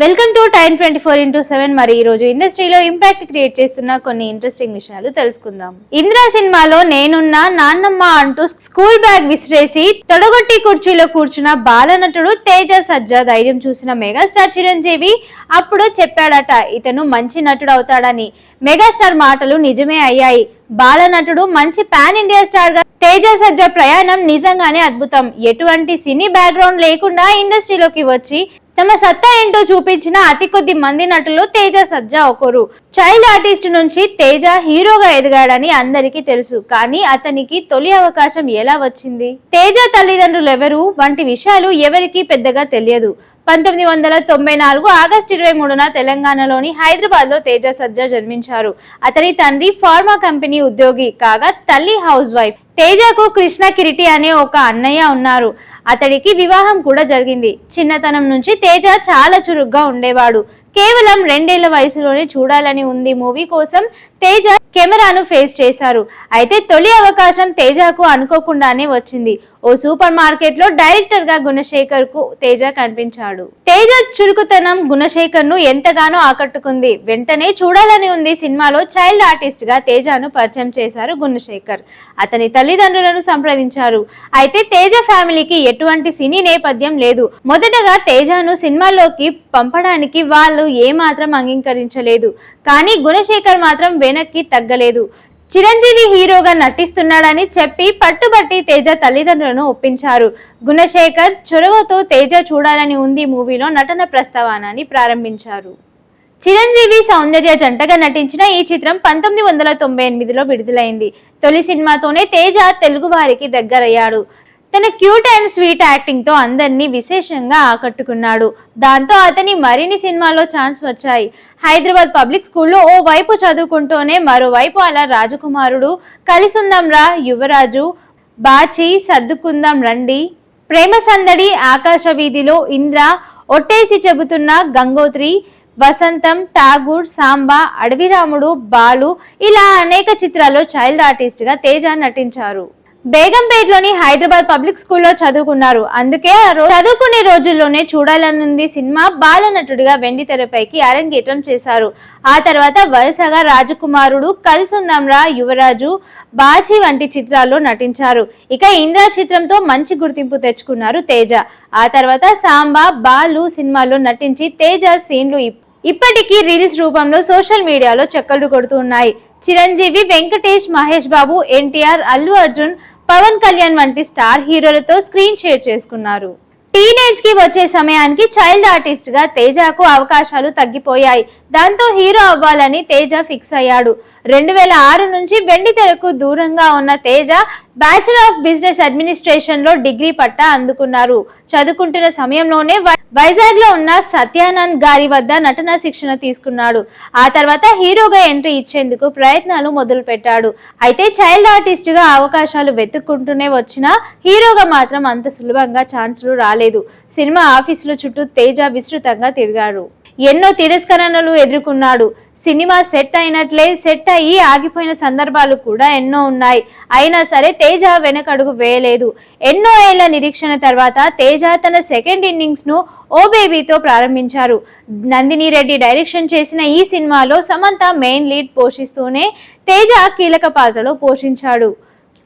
Welcome to time 24x7. మరి ఈ రోజు ఇండస్ట్రీలో ఇంపాక్ట్ క్రియేట్ చేస్తున్న కొన్ని ఇంట్రెస్టింగ్ విషయాలు తెలుసుకుందాం. ఇంద్ర సినిమాలో నేనున్నా నాన్నమ్మ అంటూ స్కూల్ బ్యాగ్ విసిరేసి తొడగొట్టి కుర్చీలో కూర్చున్న బాలనటుడు తేజ సజ్జా ధైర్యం చూసిన మెగాస్టార్ చిరంజీవి అప్పుడు చెప్పాడట ఇతను మంచి నటుడు అవుతాడని. మెగాస్టార్ మాటలు నిజమే అయ్యాయి. బాలనటుడు మంచి పాన్ ఇండియా స్టార్ గా తేజ సజ్జా ప్రయాణం నిజంగానే అద్భుతం. ఎటువంటి సినీ బ్యాక్గ్రౌండ్ లేకుండా ఇండస్ట్రీలోకి వచ్చి తమ సత్తా ఏంటో చూపించిన అతి కొద్ది మంది నటులు తేజ సజ్జా ఒకరు. చైల్డ్ ఆర్టిస్ట్ నుంచి తేజ హీరోగా ఎదిగాడని అందరికీ తెలుసు. కానీ అతనికి తొలి అవకాశం ఎలా వచ్చింది, తేజ తల్లిదండ్రులు ఎవరు వంటి విషయాలు ఎవరికీ పెద్దగా తెలియదు. 1994 ఆగస్టు 23న తెలంగాణలోని హైదరాబాద్ లో తేజ సజ్జా జన్మించారు. అతని తండ్రి ఫార్మా కంపెనీ ఉద్యోగి కాగా తల్లి హౌస్ వైఫ్. తేజకు కృష్ణ కిరీటి అనే ఒక అన్నయ్య ఉన్నారు. అతడికి వివాహం కూడా జరిగింది. చిన్నతనం నుంచి తేజ చాలా చురుగ్గా ఉండేవాడు. కేవలం 2 ఏళ్ల వయసులోనే చూడాలని ఉంది మూవీ కోసం తేజ కెమెరాను ఫేస్ చేశారు. అయితే తొలి అవకాశం తేజకు అనుకోకుండానే వచ్చింది. ఓ సూపర్ మార్కెట్ లో డైరెక్టర్ గా గుణశేఖర్ కు తేజ కనిపించాడు. తేజ చురుకుతనం గుణశేఖర్ ను ఎంతగానో ఆకట్టుకుంది. వెంటనే చూడాలని ఉంది సినిమాలో చైల్డ్ ఆర్టిస్ట్ గా తేజను పరిచయం చేశారు గుణశేఖర్. అతని తల్లిదండ్రులను సంప్రదించారు. అయితే తేజ ఫ్యామిలీకి ఎటువంటి సినీ నేపథ్యం లేదు. మొదటగా తేజను సినిమాల్లోకి పంపడానికి వాళ్ళు ఏమాత్రం అంగీకరించలేదు. కానీ గుణశేఖర్ మాత్రం వెనక్కి తగ్గలేదు. చిరంజీవి హీరోగా నటిస్తున్నాడని చెప్పి పట్టుబట్టి తేజ తల్లిదండ్రులను ఒప్పించారు. గుణశేఖర్ చొరవతో తేజ చూడాలని ఉంది మూవీలో నటన ప్రస్తావనాన్ని ప్రారంభించారు. చిరంజీవి సౌందర్య జంటగా నటించిన ఈ చిత్రం 1998లో విడుదలైంది. తొలి సినిమాతోనే తేజ తెలుగు వారికి దగ్గరయ్యాడు. తన క్యూట్ అండ్ స్వీట్ యాక్టింగ్ తో అందరినీ విశేషంగా ఆకట్టుకున్నాడు. దాంతో అతని మరిన్ని సినిమాల్లో ఛాన్స్ వచ్చాయి. హైదరాబాద్ పబ్లిక్ స్కూల్లో ఓ వైపు చదువుకుంటూనే మరోవైపు అలా రాజకుమారుడు, కలిసుందాం రా యువరాజు, బాచి, సర్దుకుందాం రండి, ప్రేమ సందడి, ఆకాశ వీధిలో, ఇంద్ర, ఒట్టేసి చెబుతున్న, గంగోత్రి, వసంతం, ఠాగూర్, సాంబా, అడవిరాముడు, బాలు ఇలా అనేక చిత్రాల్లో చైల్డ్ ఆర్టిస్ట్ గా తేజ నటించారు. బేగంపేటలోని హైదరాబాద్ పబ్లిక్ స్కూల్లో చదువుకున్నారు. అందుకే చదువుకునే రోజుల్లోనే చూడాలనుంది సినిమా బాలనటుడిగా వెండి తెరపైకి అరంగేట్రం చేశారు. ఆ తర్వాత వరుసగా రాజకుమారుడు, కలిసుందాంరా, యువరాజు, బాచి వంటి చిత్రాల్లో నటించారు. ఇక ఇంద్ర చిత్రంతో మంచి గుర్తింపు తెచ్చుకున్నారు తేజ. ఆ తర్వాత సాంబా, బాలు సినిమాల్లో నటించి తేజ సీన్లు ఇప్పటికీ రీల్స్ రూపంలో సోషల్ మీడియాలో చక్కర్లు కొడుతున్నాయి. చిరంజీవి, వెంకటేష్, మహేష్ బాబు, ఎన్టీఆర్, అల్లు అర్జున్, పవన్ కళ్యాణ్ వంటి స్టార్ హీరోలతో స్క్రీన్ షేర్ చేసుకున్నారు. టీనేజ్ కి వచ్చే సమయానికి చైల్డ్ ఆర్టిస్ట్ గా తేజకు అవకాశాలు తగ్గిపోయాయి. దాంతో హీరో అవ్వాలని తేజ ఫిక్స్ అయ్యాడు. 2006 నుంచి వెండి తెరకు దూరంగా ఉన్న Teja bachelor of business administration లో డిగ్రీ పట్టా అందుకున్నారు. చదువుకుంటున్న సమయంలోనే వైజాగ్ లో ఉన్న సత్యానంద్ గారి వద్ద నటన శిక్షణ తీసుకున్నాడు. ఆ తర్వాత హీరోగా ఎంట్రీ ఇచ్చేందుకు ప్రయత్నాలు మొదలు పెట్టాడు. అయితే చైల్డ్ ఆర్టిస్ట్ గా అవకాశాలు వెతుక్కుంటూనే వచ్చినా హీరోగా మాత్రం అంత సులభంగా ఛాన్సులు రాలేదు. సినిమా ఆఫీసుల చుట్టూ తేజ విస్తృతంగా తిరిగాడు. ఎన్నో తిరస్కరణలు ఎదుర్కొన్నాడు. సినిమా సెట్ అయినట్లే సెట్ అయ్యి ఆగిపోయిన సందర్భాలు కూడా ఎన్నో ఉన్నాయి. అయినా సరే తేజ వెనకడుగు వేయలేదు. ఎన్నో ఏళ్ల నిరీక్షణ తర్వాత తేజ తన సెకండ్ ఇన్నింగ్స్ ను ఓ బేబీతో ప్రారంభించారు. నందిని రెడ్డి డైరెక్షన్ చేసిన ఈ సినిమాలో సమంత మెయిన్ లీడ్ పోషిస్తూనే తేజ కీలక పాత్రలో పోషించాడు.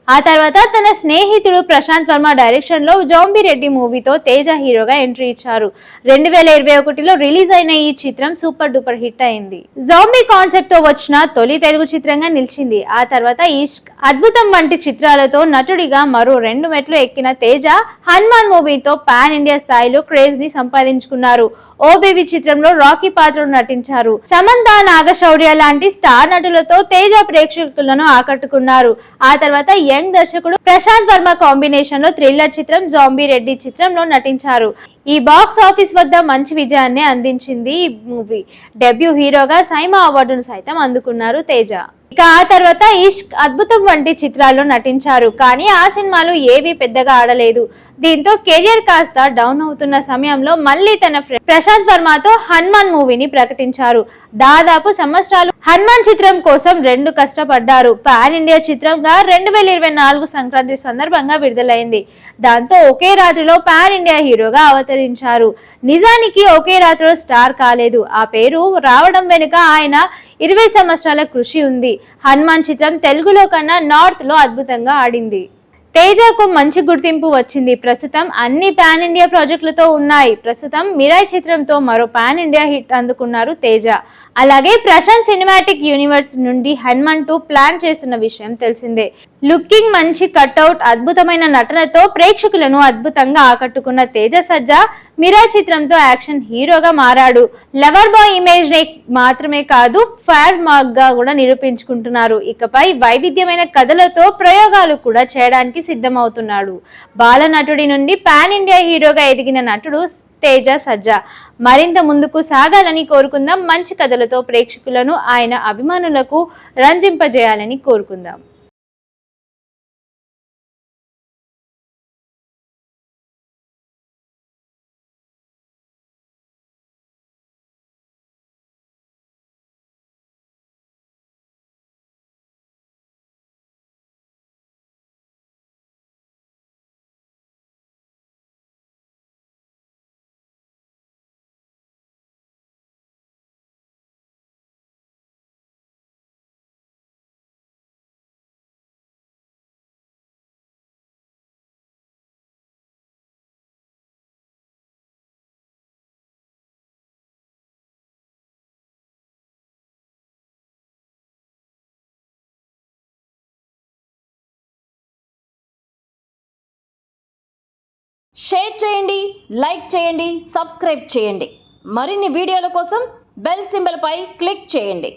ఆ తర్వాత తన స్నేహితుడు ప్రశాంత్ వర్మ డైరెక్షన్ లో జాంబీ రెడ్డి మూవీతో తేజ హీరోగా ఎంట్రీ ఇచ్చారు. 2021లో రిలీజ్ అయిన ఈ చిత్రం సూపర్ డూపర్ హిట్ అయింది. జాంబీ కాన్సెప్ట్ తో వచ్చిన తొలి తెలుగు చిత్రంగా నిలిచింది. ఆ తర్వాత ఇష్క్, అద్భుతం వంటి చిత్రాలతో నటుడిగా మరో 2 మెట్లు ఎక్కిన తేజ హనుమాన్ మూవీతో పాన్ ఇండియా స్థాయిలో క్రేజ్ ని సంపాదించుకున్నారు. ఓ బేబీ చిత్రంలో రాకీ పాత్రను నటించారు. సమంత, నాగశౌర్య లాంటి స్టార్ నటులతో తేజ ప్రేక్షకులను ఆకట్టుకున్నారు. ఆ తర్వాత యంగ్ దర్శకుడు ప్రశాంత్ వర్మ కాంబినేషన్ లో థ్రిల్లర్ చిత్రం జాంబీ రెడ్డి చిత్రంలో నటించారు. ఈ బాక్స్ ఆఫీస్ వద్ద మంచి విజయాన్ని అందించింది ఈ మూవీ. డెబ్యూ హీరోగా సైమా అవార్డును సైతం అందుకున్నారు తేజ. ఇక ఆ తర్వాత ఇష్క్, అద్భుతం వంటి చిత్రాల్లో నటించారు. కానీ ఆ సినిమాలు ఏవి పెద్దగా ఆడలేదు. దీంతో కెరియర్ కాస్త డౌన్ అవుతున్న సమయంలో మళ్ళీ తన ఫ్రెండ్ ప్రశాంత్ వర్మతో హనుమాన్ మూవీని ప్రకటించారు. దాదాపు సంవత్సరాలు హనుమాన్ చిత్రం కోసం 2 కష్టపడ్డారు. పాన్ ఇండియా చిత్రంగా 2024 సంక్రాంతి సందర్భంగా విడుదలైంది. దాంతో ఒకే రాత్రిలో పాన్ ఇండియా హీరోగా అవతరించారు. నిజానికి ఒకే రాత్రిలో స్టార్ కాలేదు. ఆ పేరు రావడం వెనుక ఆయన 20 సంవత్సరాల కృషి ఉంది. హనుమాన్ చిత్రం తెలుగులో కన్నా నార్త్ లో అద్భుతంగా ఆడింది. తేజకు మంచి గుర్తింపు వచ్చింది. ప్రస్తుతం అన్ని పాన్ ఇండియా ప్రాజెక్టులతో ఉన్నాయి. ప్రస్తుతం మిరాయ్ చిత్రంతో మరో పాన్ ఇండియా హిట్ అందుకున్నారు తేజ. అలాగే ప్రశాంత్ సినిమాటిక్ యూనివర్స్ నుండి హనుమాన్ 2 ప్లాన్ చేస్తున్న విషయం తెలిసిందే. లుకింగ్ మంచి కట్అవుట్, అద్భుతమైన నటనతో ప్రేక్షకులను అద్భుతంగా ఆకట్టుకున్న తేజ సజ్జా మిరాయ్ చిత్రంతో యాక్షన్ హీరోగా మారాడు. లవర్ బాయ్ ఇమేజ్ ని మాత్రమే కాదు, ఫైర్ మార్క్ గా కూడా నిరూపించుకుంటున్నారు. ఇకపై వైవిధ్యమైన కథలతో ప్రయోగాలు కూడా చేయడానికి సిద్ధమవుతున్నాడు. బాల నటుడి నుండి పాన్ ఇండియా హీరోగా ఎదిగిన నటుడు తేజ సజ్జా మరింత ముందుకు సాగాలని కోరుకుందాం. మంచి కథలతో ప్రేక్షకులను, ఆయన అభిమానులకు రంజింపజేయాలని కోరుకుందాం. షేర్ చేయండి, లైక్ చేయండి, సబ్స్క్రైబ్ చేయండి. మరిన్ని వీడియోల కోసం బెల్ సింబల్ పై క్లిక్ చేయండి.